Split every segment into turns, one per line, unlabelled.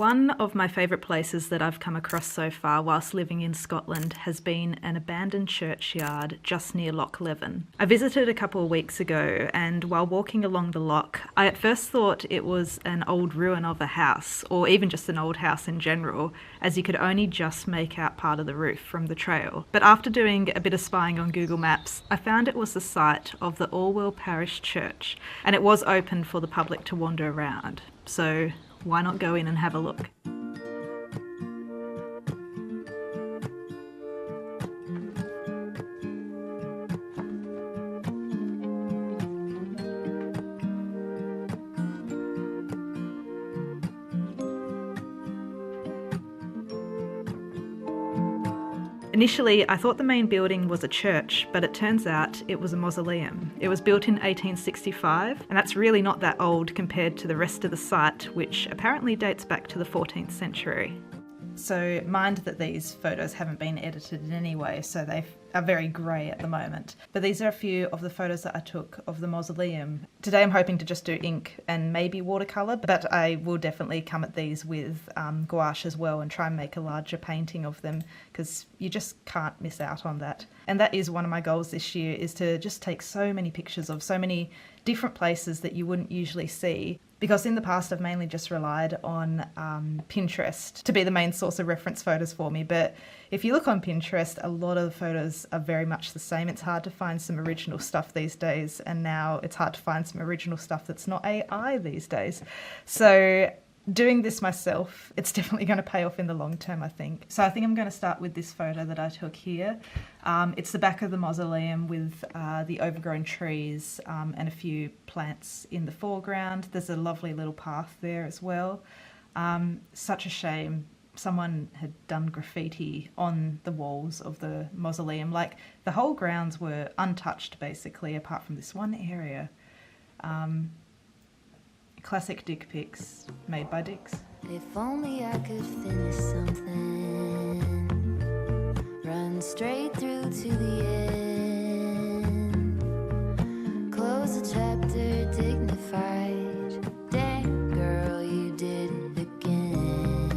One of my favourite places that I've come across so far whilst living in Scotland has been an abandoned churchyard just near Loch Leven. I visited a couple of weeks ago, and while walking along the loch, I at first thought it was an old ruin of a house, or even just an old house in general, as you could only just make out part of the roof from the trail. But after doing a bit of spying on Google Maps, I found it was the site of the Orwell Parish Church, and it was open for the public to wander around. So why not go in and have a look? Initially, I thought the main building was a church, but it turns out it was a mausoleum. It was built in 1865, and that's really not that old compared to the rest of the site, which apparently dates back to the 14th century. So mind that these photos haven't been edited in any way, so they are very grey at the moment. But these are a few of the photos that I took of the mausoleum. Today I'm hoping to just do ink and maybe watercolour, but I will definitely come at these with gouache as well and try and make a larger painting of them, because you just can't miss out on that. And that is one of my goals this year, is to just take so many pictures of so many different places that you wouldn't usually see. Because in the past I've mainly just relied on Pinterest to be the main source of reference photos for me, but if you look on Pinterest, a lot of the photos are very much the same. It's hard to find some original stuff these days, and now it's hard to find some original stuff that's not AI these days. So doing this myself, it's definitely going to pay off in the long term, I think. So I think I'm going to start with this photo that I took here. It's the back of the mausoleum with the overgrown trees and a few plants in the foreground. There's a lovely little path there as well. Such a shame someone had done graffiti on the walls of the mausoleum. Like, the whole grounds were untouched basically, apart from this one area. Classic dick pics made by dicks.
If only I could finish something, run straight through to the end, close a chapter dignified. Damn girl, you did it again.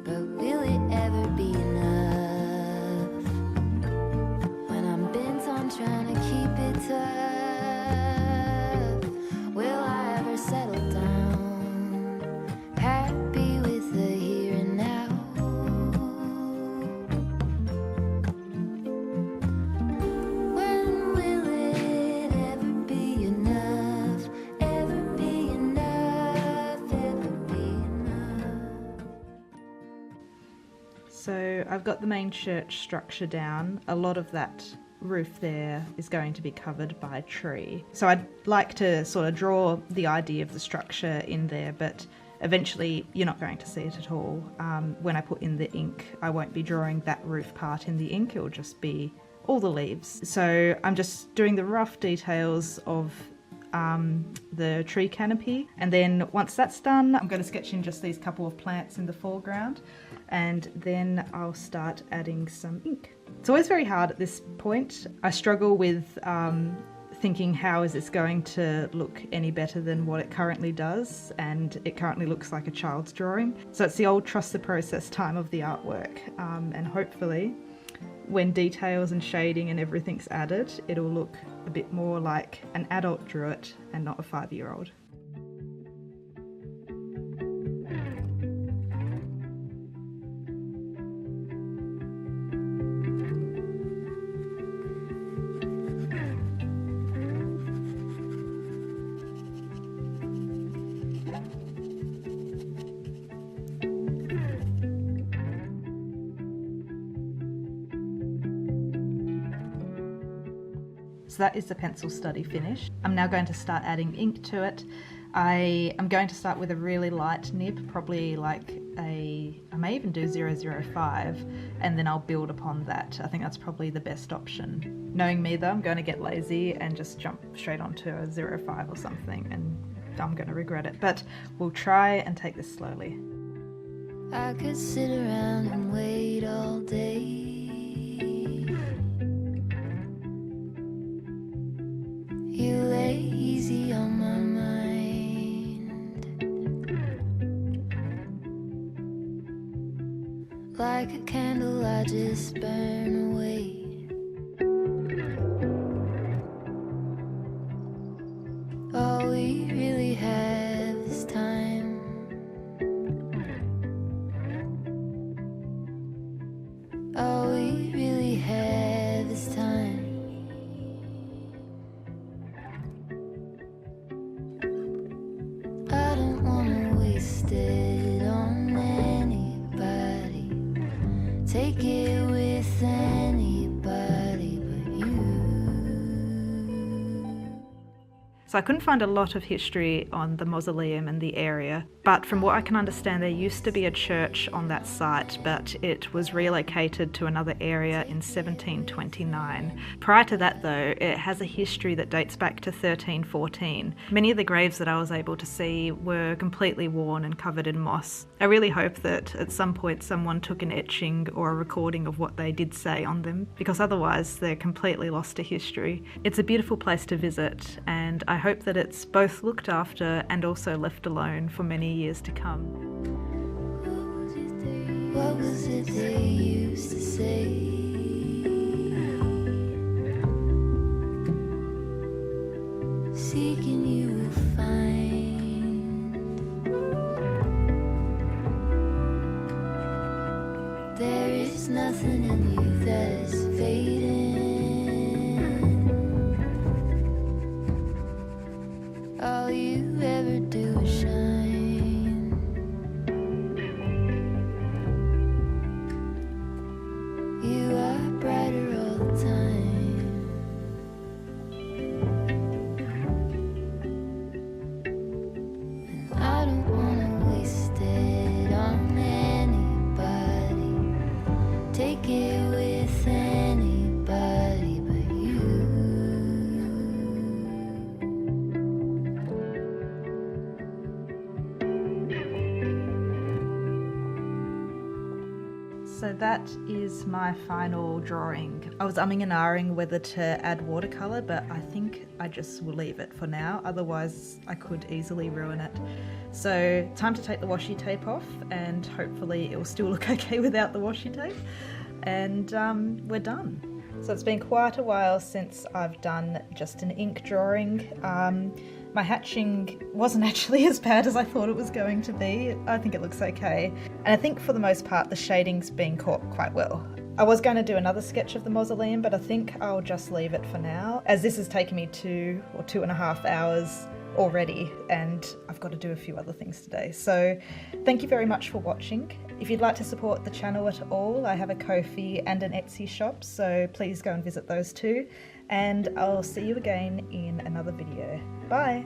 But will it ever be enough when I'm bent on trying to keep it tough? Will I ever settle down, happy with the here and now? When will it ever be enough, ever be enough, ever be enough?
So I've got the main church structure down. A lot of that roof there is going to be covered by tree. So I'd like to sort of draw the idea of the structure in there, but eventually you're not going to see it at all. When I put in the ink, I won't be drawing that roof part in the ink, it will just be all the leaves. So I'm just doing the rough details of the tree canopy, and then once that's done, I'm going to sketch in just these couple of plants in the foreground, and then I'll start adding some ink. It's always very hard at this point. I struggle with thinking, how is this going to look any better than what it currently does, and it currently looks like a child's drawing. So it's the old trust the process time of the artwork, and hopefully when details and shading and everything's added, it'll look a bit more like an adult drew it and not a 5-year-old. So that is the pencil study finished. I'm now going to start adding ink to it. I am going to start with a really light nib, probably like I may even do 005, and then I'll build upon that. I think that's probably the best option. Knowing me though, I'm going to get lazy and just jump straight onto a 05 or something, and I'm going to regret it. But we'll try and take this slowly.
I could sit around and wait all day. You lay easy on my mind. Like a candle, I just burn away. All we really have is time. All we really have is time. I don't wanna waste it on anybody. Take it with anybody but you.
So I couldn't find a lot of history on the mausoleum and the area, but from what I can understand, there used to be a church on that site, but it was relocated to another area in 1729. Prior to that though, it has a history that dates back to 1314. Many of the graves that I was able to see were completely worn and covered in moss. I really hope that at some point someone took an etching or a recording of what they did say on them, because otherwise they're completely lost to history. It's a beautiful place to visit, and I hope that it's both looked after and also left alone for many years to come.
What was it they used to say? Seeking you will find. There is nothing in you that is fading. All you ever do is shine. You are brighter all the time. And I don't wanna waste it on anybody. Take it with anybody but you.
So that is my final drawing. I was umming and ahhing whether to add watercolour, but I think I just will leave it for now, otherwise I could easily ruin it. So time to take the washi tape off, and hopefully it will still look okay without the washi tape. And we're done. So it's been quite a while since I've done just an ink drawing. My hatching wasn't actually as bad as I thought it was going to be. I think it looks okay. And I think for the most part the shading's been caught quite well. I was going to do another sketch of the mausoleum, but I think I'll just leave it for now, as this has taken me 2 or 2.5 hours already, and I've got to do a few other things today. So thank you very much for watching. If you'd like to support the channel at all, I have a Ko-fi and an Etsy shop, so please go and visit those too. And I'll see you again in another video. Bye!